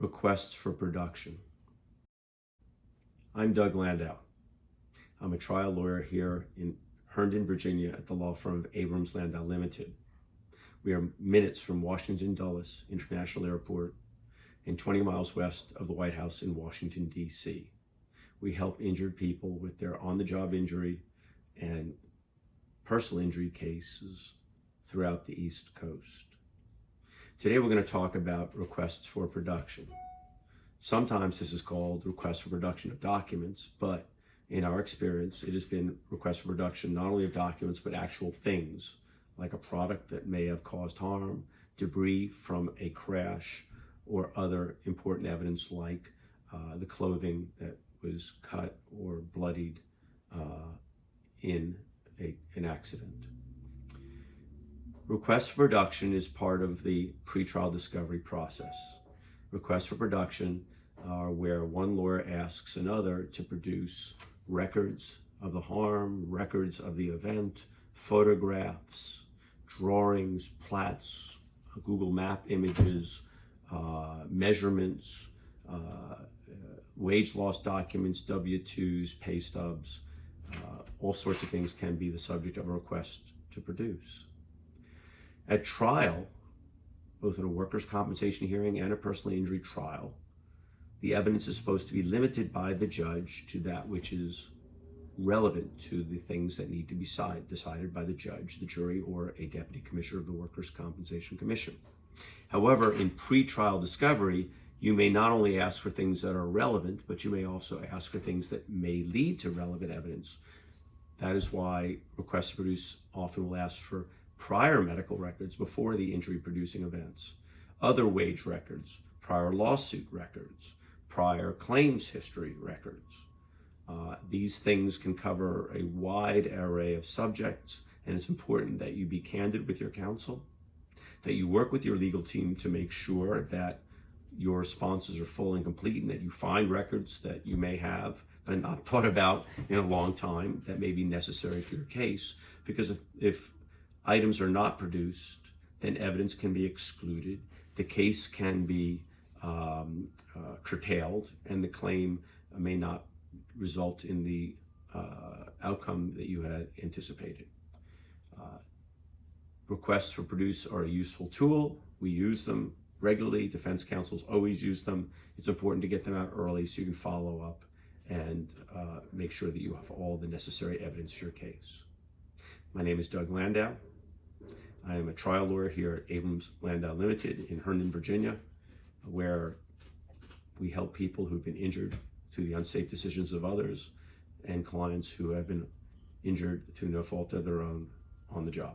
Requests for production. I'm Doug Landau. I'm a trial lawyer here in Herndon, Virginia at the law firm of Abrams Landau Limited. We are minutes from Washington Dulles International Airport and 20 miles west of the White House in Washington, D.C. We help injured people with their on-the-job injury and personal injury cases throughout the East Coast. Today we're going to talk about requests for production. Sometimes this is called requests for production of documents, but in our experience, it has been requests for production not only of documents, but actual things, like a product that may have caused harm, debris from a crash, or other important evidence like the clothing that was cut or bloodied in an accident. Requests for production is part of the pretrial discovery process. Requests for production are where one lawyer asks another to produce records of the harm, records of the event, photographs, drawings, plats, Google Map images, measurements, wage loss documents, W-2s, pay stubs, all sorts of things can be the subject of a request to produce. At trial, both in a workers' compensation hearing and a personal injury trial, the evidence is supposed to be limited by the judge to that which is relevant to the things that need to be decided by the judge, the jury, or a deputy commissioner of the Workers' Compensation Commission. However, in pretrial discovery, you may not only ask for things that are relevant, but you may also ask for things that may lead to relevant evidence. That is why requests to produce often will ask for prior medical records before the injury-producing events, other wage records, prior lawsuit records, prior claims history records. These things can cover a wide array of subjects, and it's important that you be candid with your counsel, that you work with your legal team to make sure that your responses are full and complete, and that you find records that you may have but not thought about in a long time that may be necessary for your case, because if items are not produced, then evidence can be excluded, the case can be curtailed, and the claim may not result in the outcome that you had anticipated. Requests for produce are a useful tool. We use them regularly. Defense counsels always use them. It's important to get them out early so you can follow up and make sure that you have all the necessary evidence for your case. My name is Doug Landau. I am a trial lawyer here at Abrams Landau Limited in Herndon, Virginia, where we help people who've been injured through the unsafe decisions of others and clients who have been injured through no fault of their own on the job.